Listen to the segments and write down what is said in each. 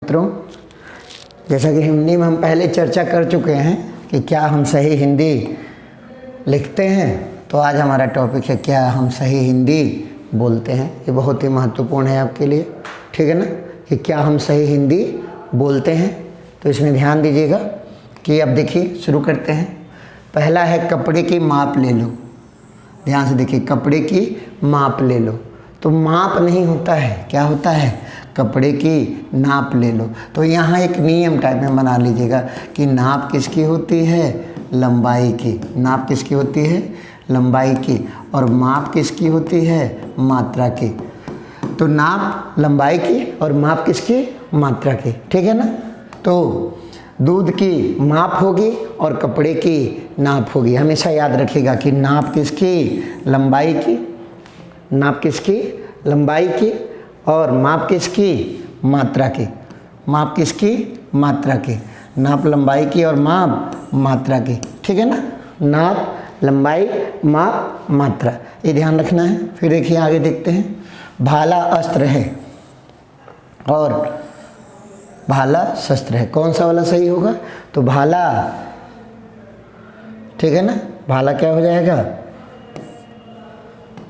मित्रों, जैसा कि हिंदी में हम पहले चर्चा कर चुके हैं कि क्या हम सही हिंदी लिखते हैं, तो आज हमारा टॉपिक है क्या हम सही हिंदी बोलते हैं। ये बहुत ही महत्वपूर्ण है आपके लिए, ठीक है ना, कि क्या हम सही हिंदी बोलते हैं। तो इसमें ध्यान दीजिएगा कि अब देखिए शुरू करते हैं। पहला है कपड़े की माप ले लो। ध्यान से देखिए, कपड़े की माप ले लो। तो माप नहीं होता है, क्या होता है, कपड़े की नाप ले लो। तो यहाँ एक नियम टाइप में बना लीजिएगा कि नाप किसकी होती है, लंबाई की। नाप किसकी होती है, लंबाई की। और माप किसकी होती है, मात्रा की। तो नाप लंबाई की और माप किसकी, मात्रा की, ठीक है ना। तो दूध की माप होगी और कपड़े की नाप होगी। हमेशा याद रखिएगा कि नाप किसकी, लंबाई की। नाप किसकी, लंबाई की। और माप किसकी, मात्रा की। माप किसकी, मात्रा की। नाप लंबाई की और माप मात्रा की, ठीक है ना। नाप लंबाई माप मात्रा, ये ध्यान रखना है। फिर देखिए आगे देखते हैं। भाला अस्त्र है और भाला शस्त्र है। कौन सा वाला सही होगा, तो भाला, ठीक है ना। भाला क्या हो जाएगा,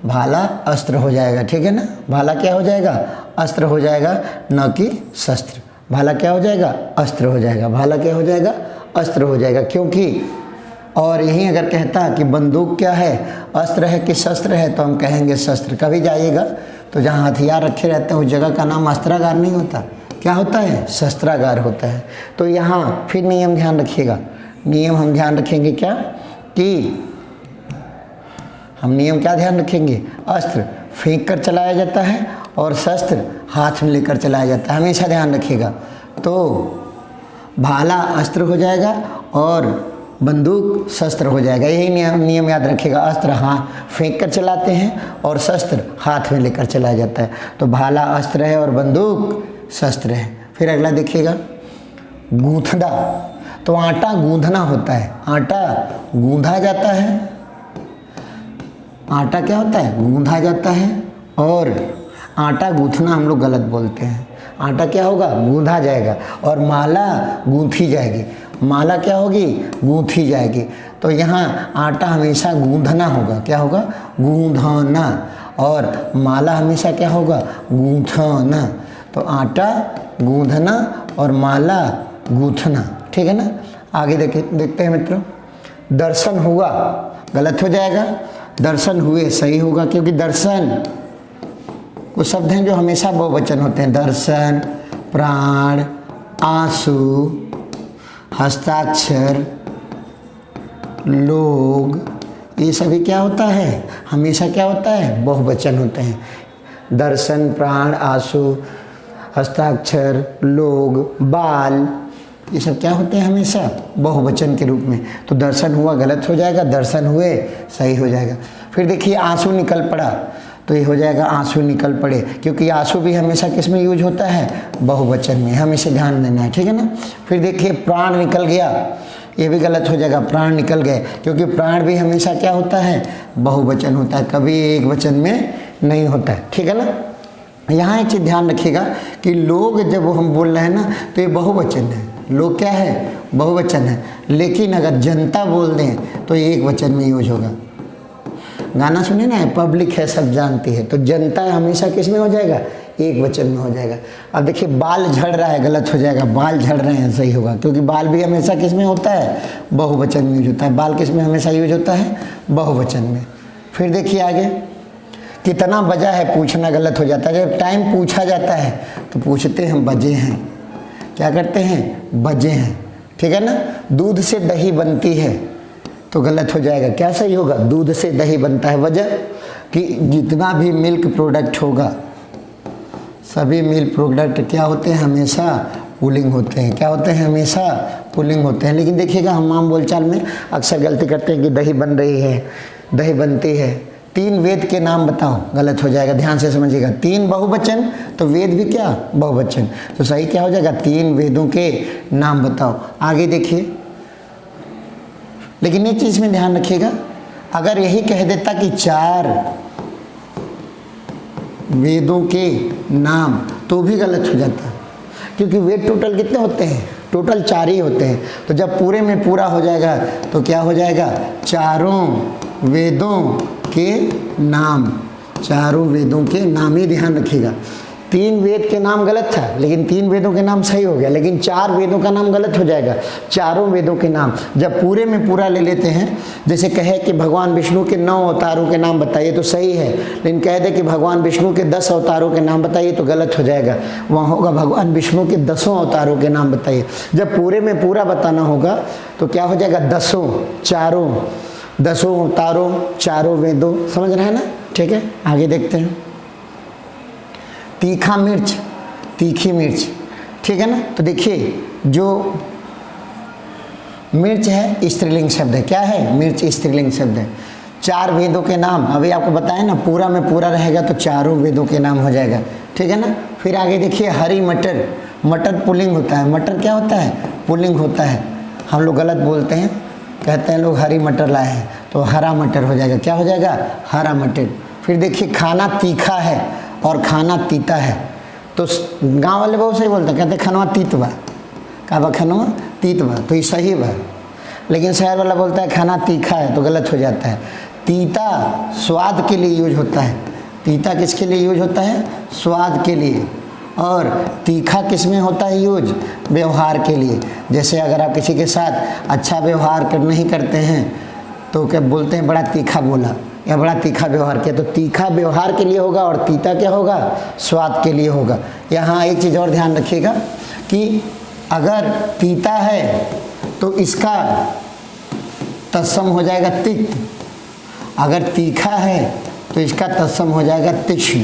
भाला अस्त्र हो जाएगा, ठीक है ना। भाला क्या हो जाएगा, अस्त्र हो जाएगा, न कि शस्त्र। भाला क्या हो जाएगा, अस्त्र हो जाएगा। भाला क्या हो जाएगा, अस्त्र हो जाएगा। क्योंकि और यही अगर कहता कि बंदूक क्या है, अस्त्र है कि शस्त्र है, तो हम कहेंगे शस्त्र। कभी जाइएगा तो जहाँ हथियार रखे रहते हैं उस जगह का नाम अस्त्रागार नहीं होता, क्या होता है, शस्त्रागार होता है। तो यहाँ फिर नियम ध्यान रखिएगा। नियम हम ध्यान रखेंगे क्या, कि हम नियम क्या ध्यान रखेंगे, अस्त्र फेंक कर चलाया जाता है और शस्त्र हाथ में लेकर चलाया जाता है, हमेशा ध्यान रखिएगा। तो भाला अस्त्र हो जाएगा और बंदूक शस्त्र हो जाएगा। यही नियम याद रखिएगा। अस्त्र हाथ फेंक कर चलाते हैं और शस्त्र हाथ में लेकर चलाया जाता है। तो भाला अस्त्र है और बंदूक शस्त्र है। फिर अगला देखिएगा, गूंथना। तो आटा गूंधना होता है, आटा गूंधा जाता है। आटा क्या होता है, गूंधा जाता है। और आटा गूंथना हम लोग गलत बोलते हैं। आटा क्या होगा, गूंधा जाएगा। और माला गूंथी जाएगी। माला क्या होगी, गूंथी जाएगी। तो यहाँ आटा हमेशा गूंधना होगा, क्या होगा, गूंधना। और माला हमेशा क्या होगा, गूंथना। तो आटा गूंधना और माला गूंथना, ठीक है ना। आगे देखते हैं मित्रों। दर्शन हुआ गलत हो जाएगा, दर्शन हुए सही होगा। क्योंकि दर्शन कुछ शब्द हैं जो हमेशा बहुवचन होते हैं। दर्शन, प्राण, आंसू, हस्ताक्षर, लोग, ये सभी क्या होता है, हमेशा क्या होता है, बहुवचन होते हैं। दर्शन, प्राण, आंसू, हस्ताक्षर, लोग, बाल, ये सब क्या होते हैं, हमेशा बहुवचन के रूप में। तो दर्शन हुआ गलत हो जाएगा, दर्शन हुए सही हो जाएगा। फिर देखिए आंसू निकल पड़ा, तो ये हो जाएगा आंसू निकल पड़े। क्योंकि आंसू भी हमेशा किस में यूज होता है, बहुवचन में, हमेशा ध्यान देना है, ठीक है ना। फिर देखिए प्राण निकल गया, ये भी गलत हो जाएगा, प्राण निकल गए। क्योंकि प्राण भी हमेशा क्या होता है, बहुवचन होता है, कभी एक वचन में नहीं होता है, ठीक है ना। यहाँ एक चीज़ ध्यान रखिएगा कि लोग जब हम बोल रहे हैं ना, तो ये बहुवचन है। लोग क्या है, बहुवचन है। लेकिन अगर जनता बोल दें तो ये एक वचन में यूज होगा। गाना सुने ना, पब्लिक है सब जानती है, तो जनता हमेशा किस में हो जाएगा, एक वचन में हो जाएगा। अब देखिए बाल झड़ रहा है गलत हो जाएगा, बाल झड़ रहे हैं सही होगा। क्योंकि बाल भी हमेशा किस में होता है, बहुवचन में यूज होता है। बाल किस में हमेशा यूज होता है, बहुवचन में। फिर देखिए आगे, कितना बजा है पूछना गलत हो जाता है। जब टाइम पूछा जाता है तो पूछते हैं बजे हैं, क्या करते हैं, बजे हैं, ठीक है ना। दूध से दही बनती है, तो गलत हो जाएगा, क्या सही होगा, दूध से दही बनता है। वजह कि जितना भी मिल्क प्रोडक्ट होगा, सभी मिल्क प्रोडक्ट क्या होते हैं, हमेशा पुलिंग होते हैं। क्या होते हैं, हमेशा पुलिंग होते हैं। लेकिन देखिएगा हम आम बोलचाल में अक्सर गलती करते हैं कि दही बन रही है, दही बनती है। 3 वेद के नाम बताओ, गलत हो जाएगा, ध्यान से समझिएगा। 3 बहुवचन तो वेद भी क्या, बहुवचन। तो सही क्या हो जाएगा, 3 वेदों के नाम बताओ। आगे देखिए, लेकिन एक चीज़ में ध्यान रखिएगा, अगर यही कह देता कि 4 वेदों के नाम, तो भी गलत हो जाता है। क्योंकि वेद टोटल कितने होते हैं? टोटल 4 ही होते हैं। तो जब पूरे में पूरा हो जाएगा तो क्या हो जाएगा? चारों वेदों के नाम, चारों वेदों के नाम ही ध्यान रखिएगा। 3 वेद के नाम गलत था, लेकिन 3 वेदों के नाम सही हो गया, लेकिन 4 वेदों का नाम गलत हो जाएगा। चारों वेदों के नाम जब पूरे में पूरा ले लेते हैं, जैसे कहे कि भगवान विष्णु के 9 अवतारों के नाम बताइए तो सही है, लेकिन कह दे कि भगवान विष्णु के 10 अवतारों के नाम बताइए तो गलत हो जाएगा। वहाँ होगा भगवान विष्णु के 10 अवतारों के नाम बताइए। जब पूरे में पूरा बताना होगा तो क्या हो जाएगा? 10 अवतारों, चारों वेदों, समझ रहे हैं ना? ठीक है, आगे देखते हैं। तीखा मिर्च, तीखी मिर्च, ठीक है ना? तो देखिए, जो मिर्च है स्त्रीलिंग शब्द है। क्या है? मिर्च स्त्रीलिंग शब्द है। 4 वेदों के नाम अभी आपको बताया ना, पूरा में पूरा रहेगा तो चारों वेदों के नाम हो जाएगा, ठीक है ना? फिर आगे देखिए, हरी मटर, मटर पुल्लिंग होता है। मटर क्या होता है? पुल्लिंग होता है। हम लोग गलत बोलते हैं, कहते हैं लोग हरी मटर लाए हैं, तो हरा मटर हो जाएगा। क्या हो जाएगा? हरा मटर। फिर देखिए, खाना तीखा है और खाना तीता है, तो गांव वाले बहुत सही बोलते हैं, कहते हैं खनवा तीत बा, का बा? खनवा तीत बा, तो ये सही बा। लेकिन शहर वाला बोलता है खाना तीखा है, तो गलत हो जाता है। तीता स्वाद के लिए यूज होता है। तीता किसके लिए यूज होता है? स्वाद के लिए। और तीखा किस में होता है यूज? व्यवहार के लिए। जैसे अगर आप किसी के साथ अच्छा व्यवहार नहीं करते हैं तो क्या बोलते हैं? बड़ा तीखा बोला या बड़ा तीखा व्यवहार किया। तो तीखा व्यवहार के लिए होगा और तीता क्या होगा? स्वाद के लिए होगा। यहाँ एक चीज़ और ध्यान रखिएगा कि अगर तीता है तो इसका तत्सम हो जाएगा तिक्त, अगर तीखा है तो इसका तत्सम हो जाएगा तीक्ष्ण,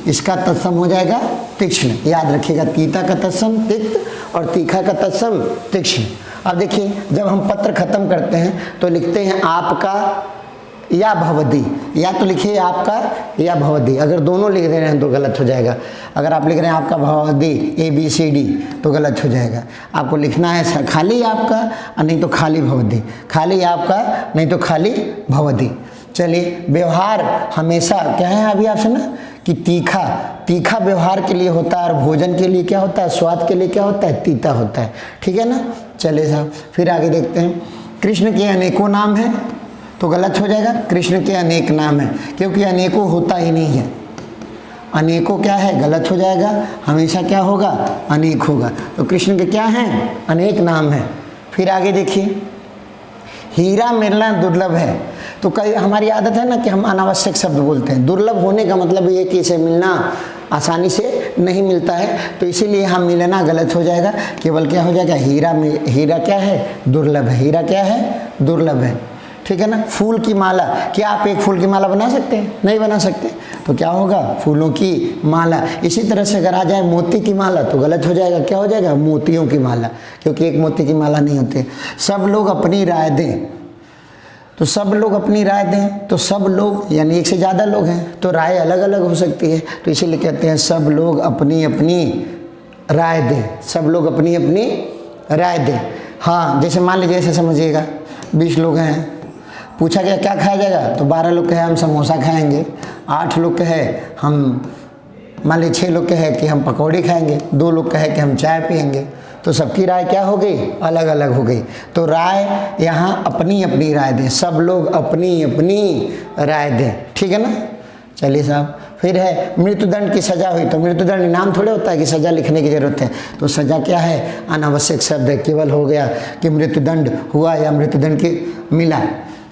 इसका तत्सम हो जाएगा तीक्ष्ण। याद रखिएगा, तीता का तत्सम तिक्त और तीखा का तत्सम तीक्ष्ण। अब देखिए, जब हम पत्र खत्म करते हैं तो लिखते हैं आपका या भवदी, या तो लिखिए आपका या भवदी। अगर दोनों लिख दे रहे हैं तो गलत हो जाएगा। अगर आप लिख रहे हैं आपका भवदी ABCD तो गलत हो जाएगा। आपको लिखना है खाली आपका और नहीं तो खाली भवदी, खाली आपका नहीं तो खाली भवदी। चलिए, व्यवहार हमेशा क्या है अभी आप सुना कि तीखा, तीखा व्यवहार के लिए होता है और भोजन के लिए क्या होता है? स्वाद के लिए क्या होता है? तीता होता है, ठीक है ना? चलिए साहब, फिर आगे देखते हैं। कृष्ण के अनेकों नाम हैं तो गलत हो जाएगा। कृष्ण के अनेक नाम है, क्योंकि अनेकों होता ही नहीं है। अनेकों क्या है? गलत हो जाएगा। हमेशा क्या होगा? अनेक होगा। तो कृष्ण के क्या हैं? अनेक नाम है। फिर आगे देखिए, हीरा मिलना दुर्लभ है। तो कई हमारी आदत है ना कि हम अनावश्यक शब्द बोलते हैं। दुर्लभ होने का मतलब ये कि इसे मिलना आसानी से नहीं मिलता है, तो इसीलिए हम मिलना गलत हो जाएगा। केवल क्या हो जाएगा? हीरा में, हीरा क्या है? दुर्लभ है। हीरा क्या है? दुर्लभ है, ठीक है ना? फूल की माला, क्या आप एक फूल की माला बना सकते हैं? नहीं बना सकते, तो क्या होगा? फूलों की माला। इसी तरह से अगर आ जाए मोती की माला तो गलत हो जाएगा। क्या हो जाएगा? मोतियों की माला, क्योंकि एक मोती की माला नहीं होती। सब लोग अपनी राय दें, तो सब लोग अपनी राय दें, तो सब लोग यानी एक से ज़्यादा लोग हैं तो राय अलग अलग हो सकती है, तो इसीलिए कहते हैं सब लोग अपनी अपनी राय दें, सब लोग अपनी अपनी राय दें। हाँ, जैसे मान लीजिए, ऐसे समझिएगा 20 लोग हैं, पूछा गया क्या खाया जाएगा, तो 12 लोग कहे हम समोसा खाएंगे, 8 लोग कहे हम, मान लीजिए 6 लोग कहे कि हम पकौड़ी खाएंगे, 2 लोग कहे कि हम चाय पियेंगे, तो सबकी राय क्या हो गई? अलग अलग हो गई। तो राय यहाँ अपनी अपनी राय दें, सब लोग अपनी अपनी राय दें, ठीक है ना? चलिए साहब, फिर है मृत्युदंड की सजा हुई, तो मृत्युदंड इनाम थोड़े होता है कि सजा लिखने की जरूरत है, तो सजा क्या है? अनावश्यक शब्द है। केवल हो गया कि मृत्युदंड हुआ या मृत्युदंड की मिला।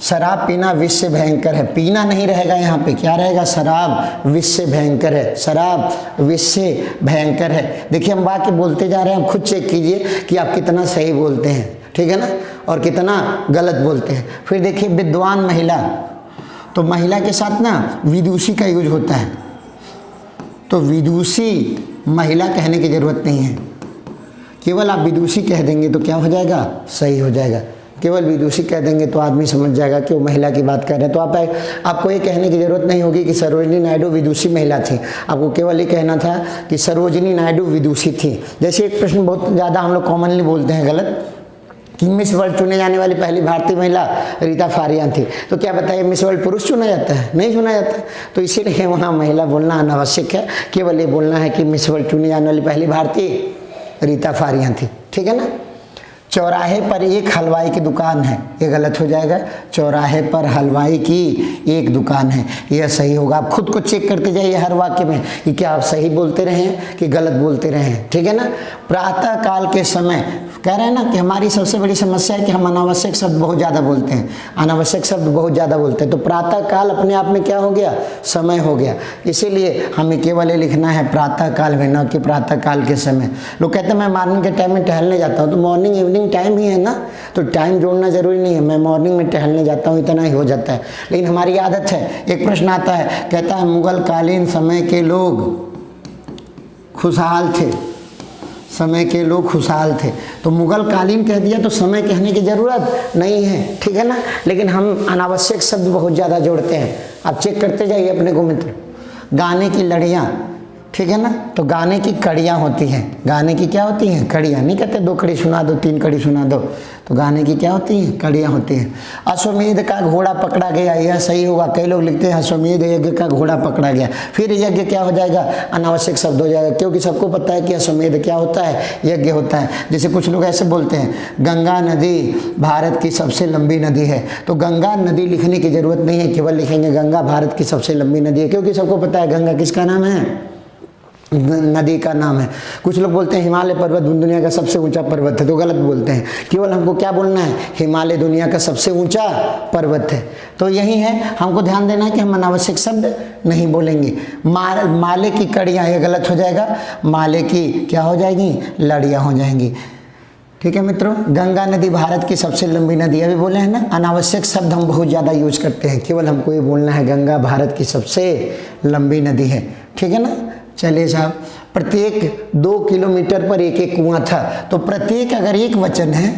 शराब पीना विष से भयंकर है, पीना नहीं रहेगा यहाँ पे, क्या रहेगा? शराब विष से भयंकर है, शराब विष से भयंकर है। देखिए, हम वाक्य बोलते जा रहे हैं, हम खुद चेक कीजिए कि आप कितना सही बोलते हैं, ठीक है ना, और कितना गलत बोलते हैं। फिर देखिए, विद्वान महिला, तो महिला के साथ ना विदुषी का यूज होता है, तो विदुषी महिला कहने की जरूरत नहीं है, केवल आप विदुषी कह देंगे तो क्या हो जाएगा? सही हो जाएगा। केवल विदुषी कह देंगे तो आदमी समझ जाएगा कि वो महिला की बात कर रहे हैं। तो आपको ये कहने की जरूरत नहीं होगी कि सरोजिनी नायडू विदुषी महिला थी, आपको केवल ये कहना था कि सरोजिनी नायडू विदुषी थी। जैसे एक प्रश्न बहुत ज़्यादा हम लोग कॉमनली बोलते हैं गलत, कि मिस वर्ल्ड चुने जाने वाली पहली भारतीय महिला रीता फारियान थी, तो क्या बताइए मिस वर्ल्ड पुरुष चुना जाता है? नहीं चुना जाता। तो इसीलिए वहाँ महिला बोलना अनावश्यक है, केवल ये बोलना है कि मिस वर्ल्ड चुने जाने वाली पहली भारतीय रीता फारियाँ थी, ठीक है ना। चौराहे पर एक हलवाई की दुकान है, ये गलत हो जाएगा। चौराहे पर हलवाई की एक दुकान है, यह सही होगा। आप खुद को चेक करते जाइए हर वाक्य में कि क्या आप सही बोलते रहे हैं कि गलत बोलते रहे हैं, ठीक है ना। प्रातः काल के समय कह रहे हैं ना कि हमारी सबसे बड़ी समस्या है कि हम अनावश्यक शब्द बहुत ज़्यादा बोलते हैं, अनावश्यक शब्द बहुत ज़्यादा बोलते हैं। तो प्रातः काल अपने आप में क्या हो गया, समय हो गया। इसीलिए हमें केवल ये लिखना है प्रातः काल में, न कि प्रातः काल के समय। लोग कहते हैं मैं मॉर्निंग के टाइम में टहलने जाता हूँ, तो मॉर्निंग इवनिंग टाइम ही है ना, तो टाइम जोड़ना जरूरी नहीं है। मैं मॉर्निंग में टहलने जाता हूँ, इतना ही हो जाता है। लेकिन हमारी आदत है, एक प्रश्न आता है, कहता है मुगल कालीन समय के लोग खुशहाल थे, समय के लोग खुशहाल थे। तो मुगल कालीन कह दिया तो समय कहने की ज़रूरत नहीं है, ठीक है ना। लेकिन हम अनावश्यक शब्द बहुत ज़्यादा जोड़ते हैं, आप चेक करते जाइए अपने को मित्र। गाने की लड़ियाँ, ठीक है ना, तो गाने की कड़ियाँ होती हैं। गाने की क्या होती हैं, कड़ियाँ। नहीं कहते 2 कड़ी सुना दो 3 कड़ी सुना दो, तो गाने की क्या होती हैं, कड़ियाँ होती हैं। अश्वमेध का घोड़ा पकड़ा गया, यह सही होगा। कई लोग लिखते हैं अश्वमेध यज्ञ का घोड़ा पकड़ा गया, फिर यज्ञ क्या हो जाएगा, अनावश्यक शब्द हो जाएगा, क्योंकि सबको पता है कि अश्वमेध क्या होता है, यज्ञ होता है। जैसे कुछ लोग ऐसे बोलते हैं गंगा नदी भारत की सबसे लंबी नदी है, तो गंगा नदी लिखने की जरूरत नहीं है, केवल लिखेंगे गंगा भारत की सबसे लंबी नदी है, क्योंकि सबको पता है गंगा किसका नाम है, नदी का नाम है। कुछ लोग बोलते हैं हिमालय पर्वत दुनिया का सबसे ऊंचा पर्वत है, तो गलत बोलते हैं। केवल हमको क्या बोलना है, हिमालय दुनिया का सबसे ऊंचा पर्वत है। तो यही है, हमको ध्यान देना है कि हम अनावश्यक शब्द नहीं बोलेंगे। माले की कड़ियाँ, ये गलत हो जाएगा, माले की क्या हो जाएगी, लड़ियाँ हो जाएंगी, ठीक है मित्रों। गंगा नदी भारत की सबसे लंबी नदी, अभी बोले हैं ना, अनावश्यक शब्द हम बहुत ज़्यादा यूज करते हैं, केवल हमको ये बोलना है गंगा भारत की सबसे लंबी नदी है, ठीक है ना। चलिए साहब, प्रत्येक 2 किलोमीटर पर एक एक कुआं था, तो प्रत्येक अगर एक वचन है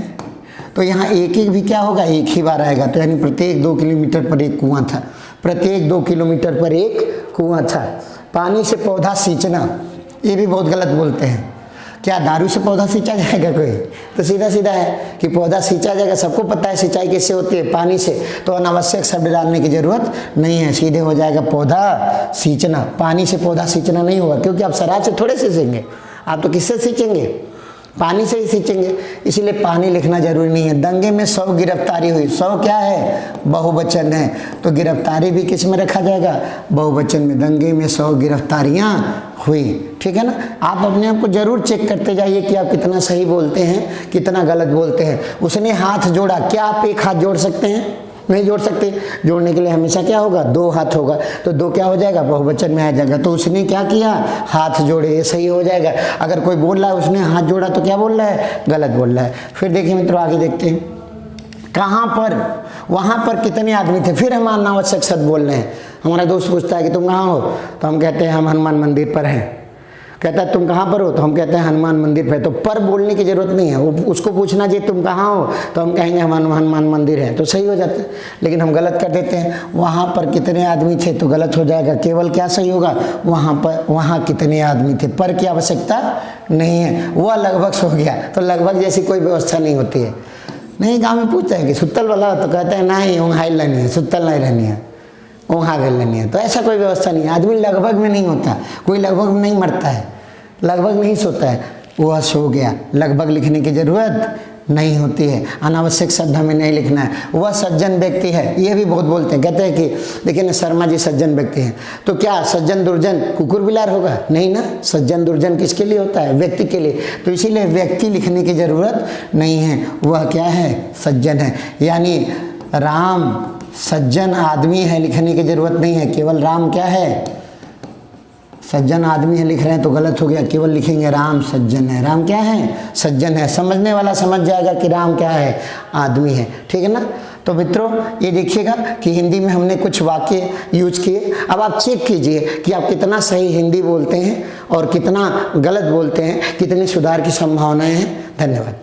तो यहाँ एक एक भी क्या होगा, एक ही बार आएगा। तो यानी प्रत्येक 2 किलोमीटर पर एक कुआं था, प्रत्येक 2 किलोमीटर पर एक कुआं था। पानी से पौधा सींचना, ये भी बहुत गलत बोलते हैं। क्या दारू से पौधा सींचा जाएगा कोई, तो सीधा सीधा है कि पौधा सींचा जाएगा। सबको पता है सिंचाई कैसे होती है, पानी से, तो अनावश्यक शब्द डालने की जरूरत नहीं है, सीधे हो जाएगा पौधा सींचना। पानी से पौधा सींचना नहीं होगा, क्योंकि आप शराब से थोड़े सींचेंगे, आप तो किससे सींचेंगे, पानी से ही सींचेंगे, इसीलिए पानी लिखना जरूरी नहीं है। दंगे में 100 गिरफ्तारी हुई, 100 क्या है, बहुवचन है, तो गिरफ्तारी भी किस में रखा जाएगा, बहुवचन में। दंगे में 100 गिरफ्तारियां हुई, ठीक है ना। आप अपने आप को जरूर चेक करते जाइए कि आप कितना सही बोलते हैं, कितना गलत बोलते हैं। उसने हाथ जोड़ा, क्या आप एक हाथ जोड़ सकते हैं, नहीं जोड़ सकते। जोड़ने के लिए हमेशा क्या होगा, 2 हाथ होगा, तो 2 क्या हो जाएगा, बहुवचन में आ जाएगा। तो उसने क्या किया, हाथ जोड़े, ये सही हो जाएगा। अगर कोई बोल रहा है उसने हाथ जोड़ा, तो क्या बोल रहा है, गलत बोल रहा है। फिर देखिए मित्रों, आगे देखते हैं। कहाँ पर, वहाँ पर कितने आदमी थे, फिर हम अनावश्यक शब्द बोल रहे हैं। हमारा दोस्त पूछता है कि तुम कहाँ हो, तो हम कहते हैं हम हनुमान मंदिर पर हैं। कहता है तुम कहाँ पर हो, तो हम कहते हैं हनुमान मंदिर पर। तो पर बोलने की जरूरत नहीं है, वो उसको पूछना चाहिए तुम कहाँ हो, तो हम कहेंगे हम हनुमान मंदिर है, तो सही हो जाता है। लेकिन हम गलत कर देते हैं, वहाँ पर कितने आदमी थे, तो गलत हो जाएगा। केवल क्या सही होगा, वहाँ पर, वहाँ कितने आदमी थे, पर की आवश्यकता नहीं है। वह लगभग सो गया, तो लगभग जैसी कोई व्यवस्था नहीं होती है। नहीं, गाँव में पूछते हैं कि सुतल वाला, तो कहते हैं नहीं ओंघाई लेनी है, सुतल नहीं रहनी है, ओंघा गल लेनी है। तो ऐसा कोई व्यवस्था नहीं है, आदमी लगभग में नहीं होता, कोई लगभग में नहीं मरता है, लगभग नहीं सोता है, वह सो गया। लगभग लिखने की जरूरत नहीं होती है, अनावश्यक शब्द हमें नहीं लिखना है। वह सज्जन व्यक्ति है, ये भी बहुत बोलते हैं, कहते हैं कि देखिए ना शर्मा जी सज्जन व्यक्ति हैं, तो क्या सज्जन दुर्जन कुकुर बिलार होगा, नहीं ना। सज्जन दुर्जन किसके लिए होता है, व्यक्ति के लिए, तो इसीलिए व्यक्ति लिखने की जरूरत नहीं है। वह क्या है, सज्जन है। यानी राम सज्जन आदमी है, लिखने की जरूरत नहीं है, केवल राम क्या है, सज्जन आदमी है लिख रहे हैं, तो गलत हो गया। केवल लिखेंगे राम सज्जन है। राम क्या है, सज्जन है। समझने वाला समझ जाएगा कि राम क्या है, आदमी है, ठीक है ना। तो मित्रों ये देखिएगा कि हिंदी में हमने कुछ वाक्य यूज किए। अब आप चेक कीजिए कि आप कितना सही हिंदी बोलते हैं और कितना गलत बोलते हैं, कितनी सुधार की संभावनाएं हैं। धन्यवाद।